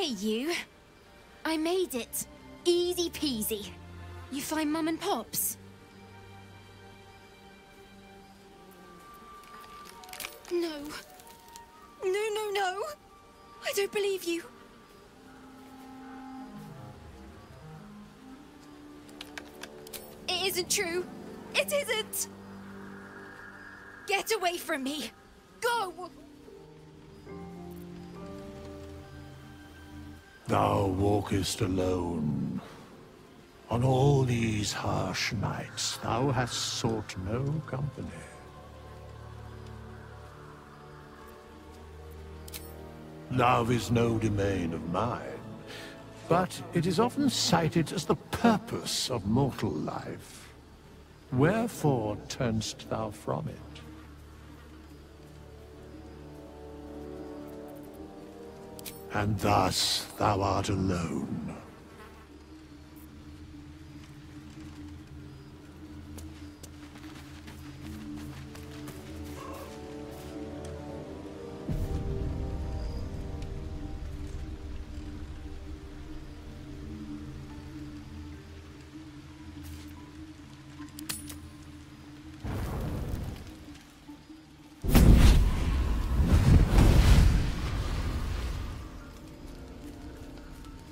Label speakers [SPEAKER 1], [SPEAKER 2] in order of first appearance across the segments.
[SPEAKER 1] Hey, you. I made it. Easy peasy. You find Mum and Pops? No. No. I don't believe you. It isn't true. It isn't. Get away from me. Go!
[SPEAKER 2] Thou walkest alone. On all these harsh nights, thou hast sought no company. Love is no domain of mine, but it is often cited as the purpose of mortal life. Wherefore turnst thou from it? And thus thou art alone.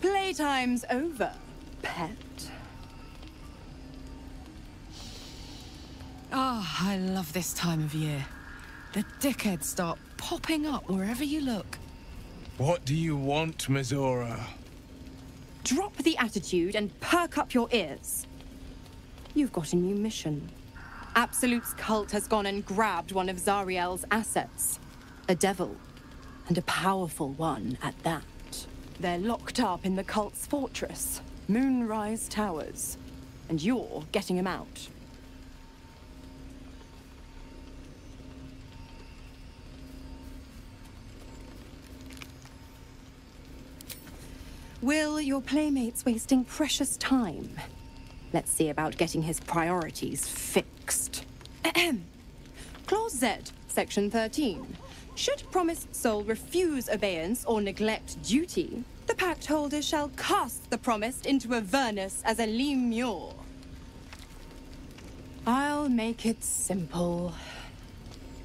[SPEAKER 3] Playtime's over, pet.
[SPEAKER 4] Ah, I love this time of year. The dickheads start popping up wherever you look.
[SPEAKER 5] What do you want, Mizora?
[SPEAKER 3] Drop the attitude and perk up your ears. You've got a new mission. Absolute's cult has gone and grabbed one of Zariel's assets. A devil. And a powerful one at that. They're locked up in the cult's fortress, Moonrise Towers. And you're getting them out. Will, your playmate's wasting precious time. Let's see about getting his priorities fixed. Clause Z, Section 13. Should promised soul refuse obeyance or neglect duty, the pact holder shall cast the promised into Avernus as a lemure. I'll make it simple.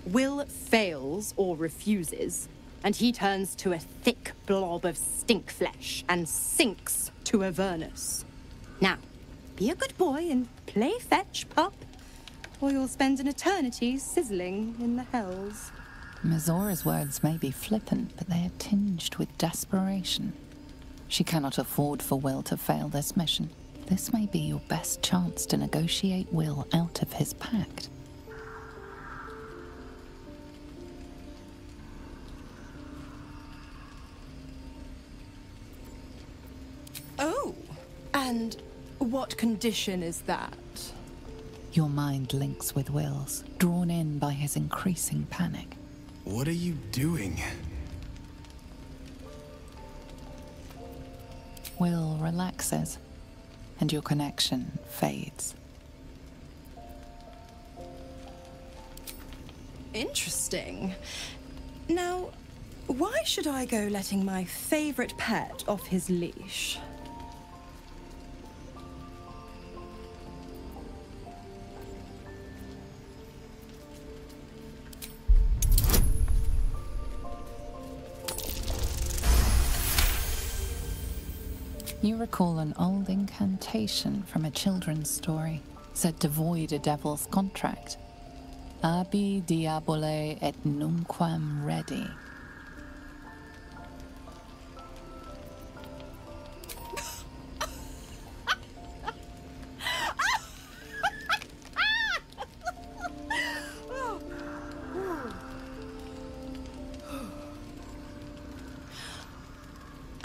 [SPEAKER 3] Will fails or refuses, and he turns to a thick blob of stink flesh and sinks to Avernus. Now, be a good boy and play fetch, pup, or you'll spend an eternity sizzling in the hells.
[SPEAKER 6] Mizora's words may be flippant, but they are tinged with desperation. She cannot afford for Will to fail this mission. This may be your best chance to negotiate Will out of his pact.
[SPEAKER 3] Oh, and what condition is that?
[SPEAKER 6] Your mind links with Will's, drawn in by his increasing panic.
[SPEAKER 5] What are you doing?
[SPEAKER 6] Will relaxes, and your connection fades.
[SPEAKER 3] Interesting. Now, why should I go letting my favorite pet off his leash?
[SPEAKER 6] You recall an old incantation from a children's story, said to void a devil's contract. Abi diabole et nunquam redi.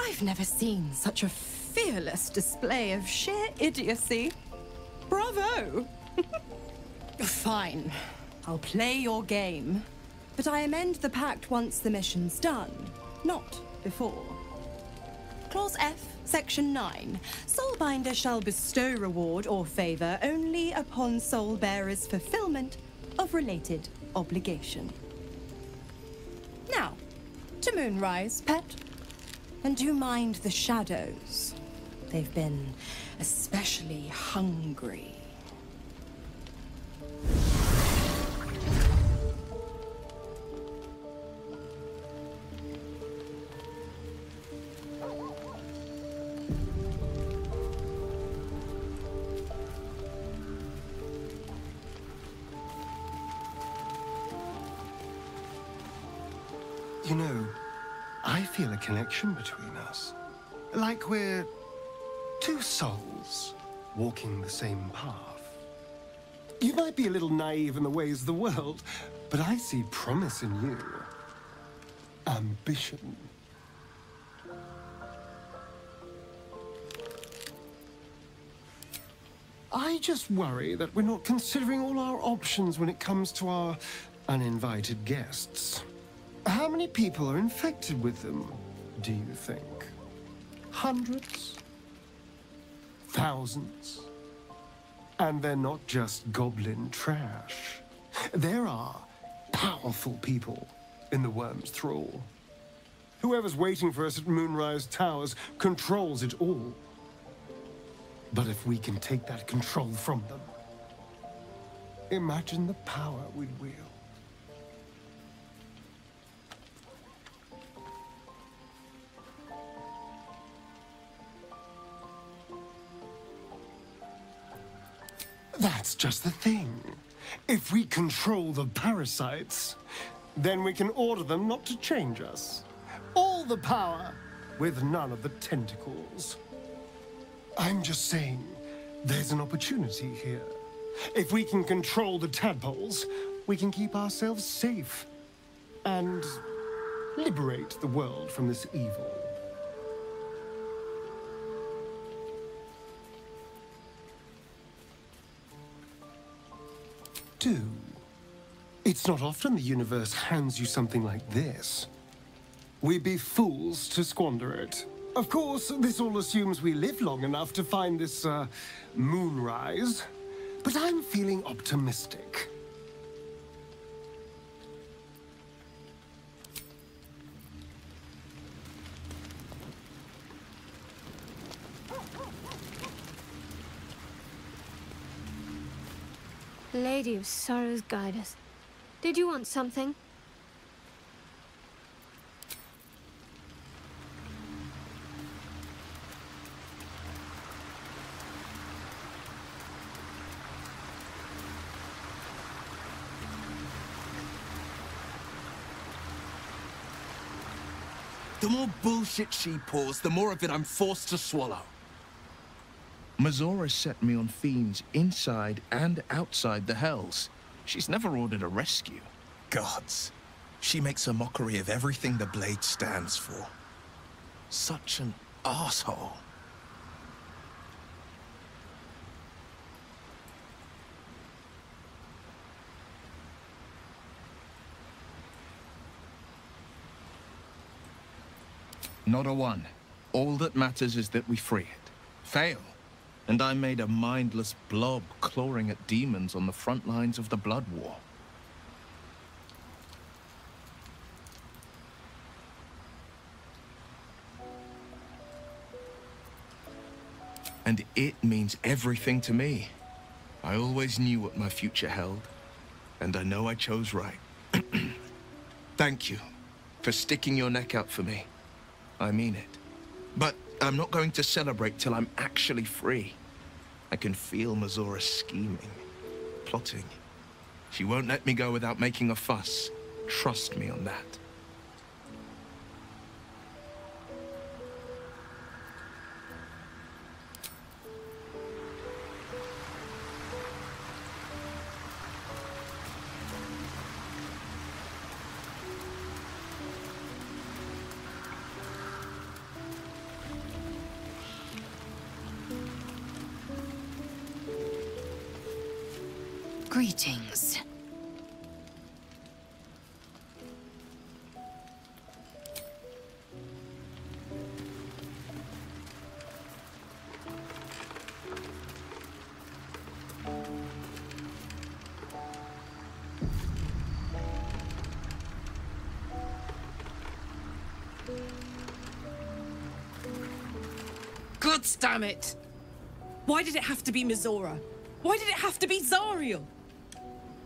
[SPEAKER 3] I've never seen such a fearless display of sheer idiocy. Bravo! Fine. I'll play your game. But I amend the pact once the mission's done, not before. Clause F, Section 9. Soulbinder shall bestow reward or favor only upon soul bearer's fulfillment of related obligation. Now, to Moonrise, pet. And do mind the shadows. They've been especially hungry.
[SPEAKER 7] You know, I feel a connection between us. Like we're two souls walking the same path. You might be a little naive in the ways of the world, but I see promise in you. Ambition. I just worry that we're not considering all our options when it comes to our uninvited guests. How many people are infected with them, do you think? Hundreds? Thousands? And they're not just goblin trash. There are powerful people in the Worm's thrall. Whoever's waiting for us at Moonrise Towers controls it all. But if we can take that control from them, imagine the power we'd wield. That's just the thing. If we control the parasites, then we can order them not to change us. All the power, with none of the tentacles. I'm just saying, there's an opportunity here. If we can control the tadpoles, we can keep ourselves safe. And liberate the world from this evil. Do. It's not often the universe hands you something like this. We'd be fools to squander it. Of course, this all assumes we live long enough to find this, moonrise. But I'm feeling optimistic.
[SPEAKER 8] Lady of Sorrows, guide us. Did you want something?
[SPEAKER 5] The more bullshit she pours, the more of it I'm forced to swallow. Mazora set me on fiends inside and outside the Hells. She's never ordered a rescue. Gods. She makes a mockery of everything the Blade stands for. Such an asshole. Not a one. All that matters is that we free it. Fail. And I made a mindless blob clawing at demons on the front lines of the Blood War. And it means everything to me. I always knew what my future held, and I know I chose right. Thank you for sticking your neck out for me. I mean it. But I'm not going to celebrate till I'm actually free. I can feel Mazora scheming, plotting. She won't let me go without making a fuss. Trust me on that.
[SPEAKER 1] Greetings.
[SPEAKER 9] Gods damn it! Why did it have to be Mizora? Why did it have to be Zariel?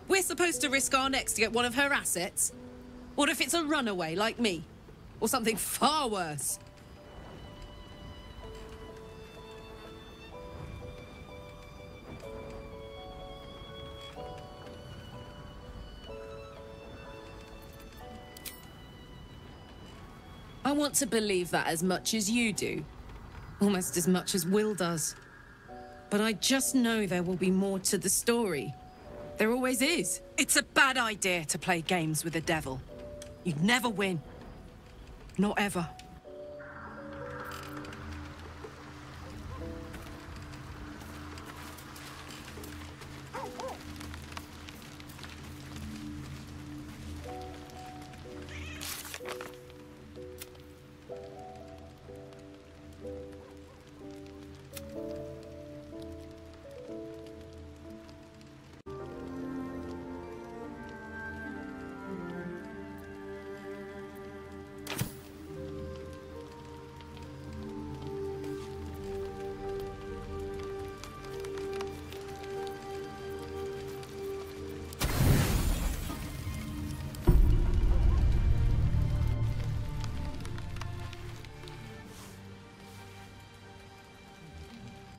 [SPEAKER 9] We're supposed to risk our necks to get one of her assets? What if it's a runaway like me? Or something far worse? I want to believe that as much as you do. Almost as much as Will does. But I just know there will be more to the story. There always is.
[SPEAKER 10] It's a bad idea to play games with the devil. You'd never win. Not ever.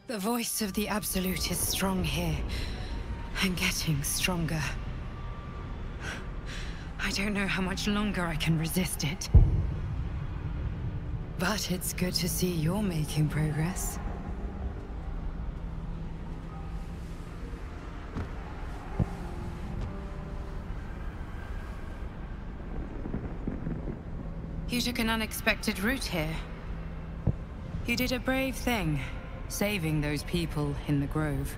[SPEAKER 11] The voice of the Absolute is strong here, and getting stronger. I don't know how much longer I can resist it. But it's good to see you're making progress. You took an unexpected route here. You did a brave thing. Saving those people in the grove.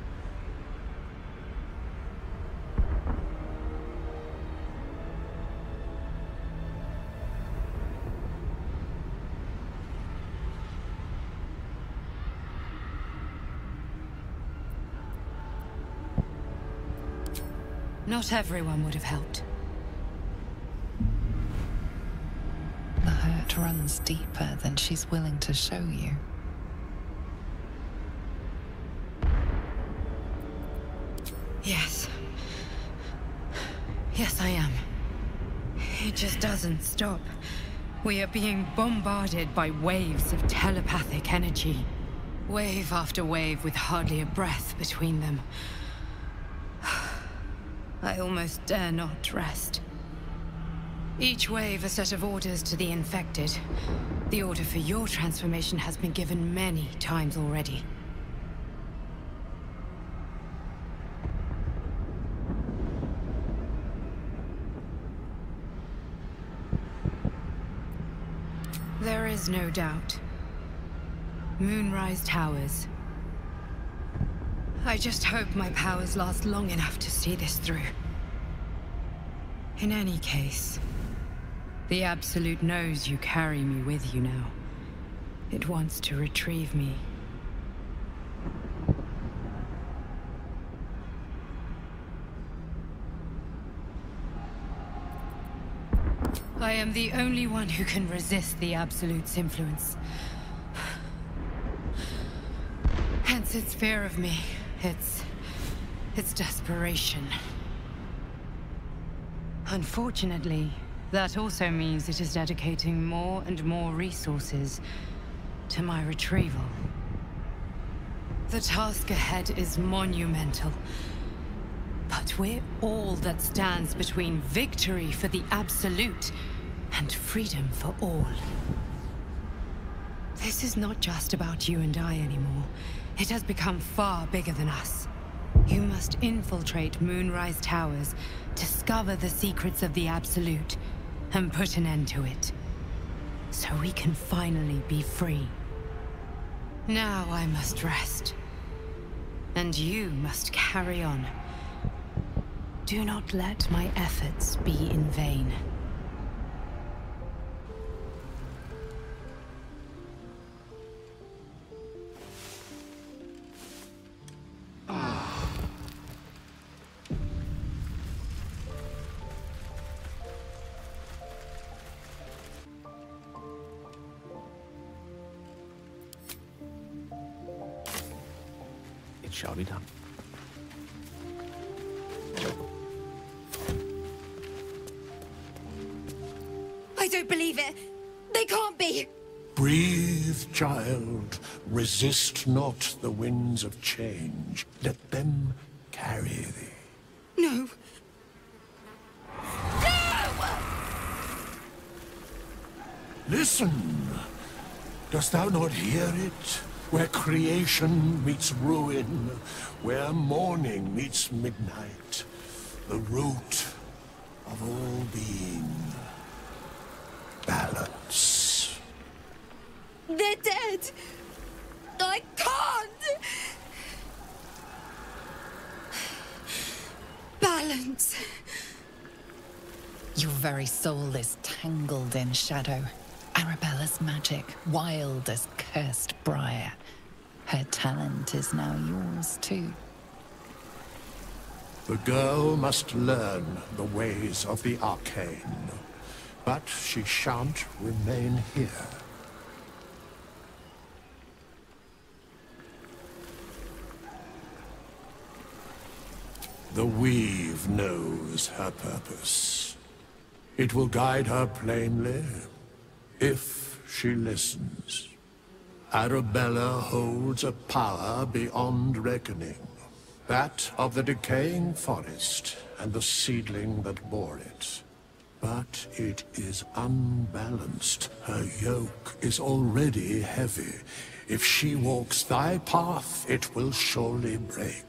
[SPEAKER 11] Not everyone would have helped.
[SPEAKER 6] The hurt runs deeper than she's willing to show you.
[SPEAKER 11] Yes. Yes, I am. It just doesn't stop. We are being bombarded by waves of telepathic energy. Wave after wave with hardly a breath between them. I almost dare not rest. Each wave a set of orders to the infected. The order for your transformation has been given many times already. There is no doubt. Moonrise Towers. I just hope my powers last long enough to see this through. In any case, the Absolute knows you carry me with you now. It wants to retrieve me. I am the only one who can resist the Absolute's influence. Hence its fear of me, its desperation. Unfortunately, that also means it is dedicating more and more resources to my retrieval. The task ahead is monumental. But we're all that stands between victory for the Absolute and freedom for all. This is not just about you and I anymore. It has become far bigger than us. You must infiltrate Moonrise Towers, discover the secrets of the Absolute, and put an end to it. So we can finally be free. Now I must rest. And you must carry on. Do not let my efforts be in vain.
[SPEAKER 12] shall be done.
[SPEAKER 1] I don't believe it. They can't be.
[SPEAKER 2] Breathe, child. Resist not the winds of change. Let them carry thee.
[SPEAKER 1] No.
[SPEAKER 2] Listen. Dost thou not hear it? Where creation meets ruin, where morning meets midnight, the root of all being. Balance.
[SPEAKER 1] They're dead. I can't. Balance.
[SPEAKER 6] Your very soul is tangled in shadow. Arabella's magic, wild as cursed briar. Her talent is now yours too.
[SPEAKER 2] The girl must learn the ways of the arcane, but she shan't remain here. The weave knows her purpose. It will guide her plainly, if she listens. Arabella holds a power beyond reckoning, that of the decaying forest and the seedling that bore it. But it is unbalanced. Her yoke is already heavy. If she walks thy path, it will surely break.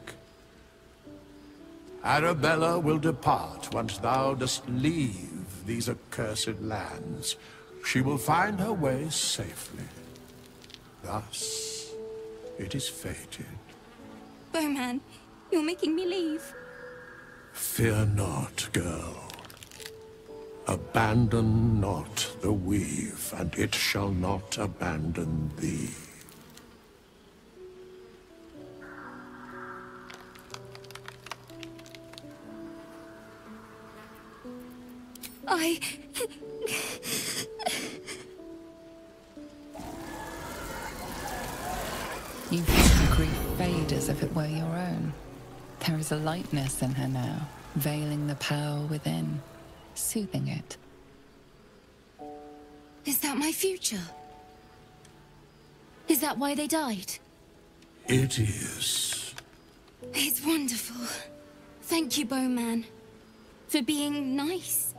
[SPEAKER 2] Arabella will depart once thou dost leave these accursed lands. She will find her way safely. Thus, it is fated.
[SPEAKER 1] Bowman, you're making me leave.
[SPEAKER 2] Fear not, girl. Abandon not the weave, and it shall not abandon thee.
[SPEAKER 6] You feel grief fade as if it were your own. There is a lightness in her now, veiling the power within, soothing it.
[SPEAKER 1] Is that my future? Is that why they died?
[SPEAKER 2] It is.
[SPEAKER 1] It's wonderful. Thank you, Bowman, for being nice.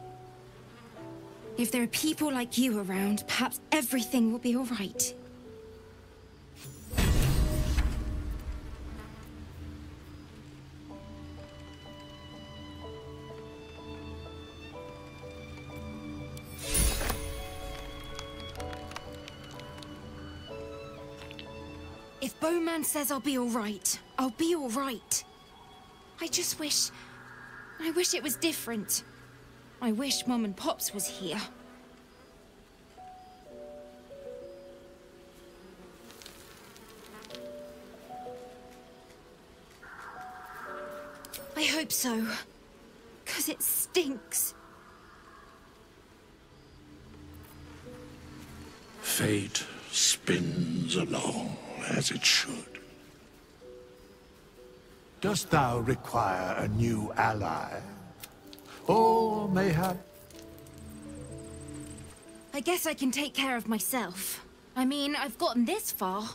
[SPEAKER 1] If there are people like you around, perhaps everything will be all right. If Bowman says I'll be all right, I'll be all right. I wish it was different. I wish Mum and Pops was here. I hope so. 'Cause it stinks.
[SPEAKER 2] Fate spins along as it should. Dost thou require a new ally? Or mayhap...
[SPEAKER 1] I guess I can take care of myself. I mean, I've gotten this far.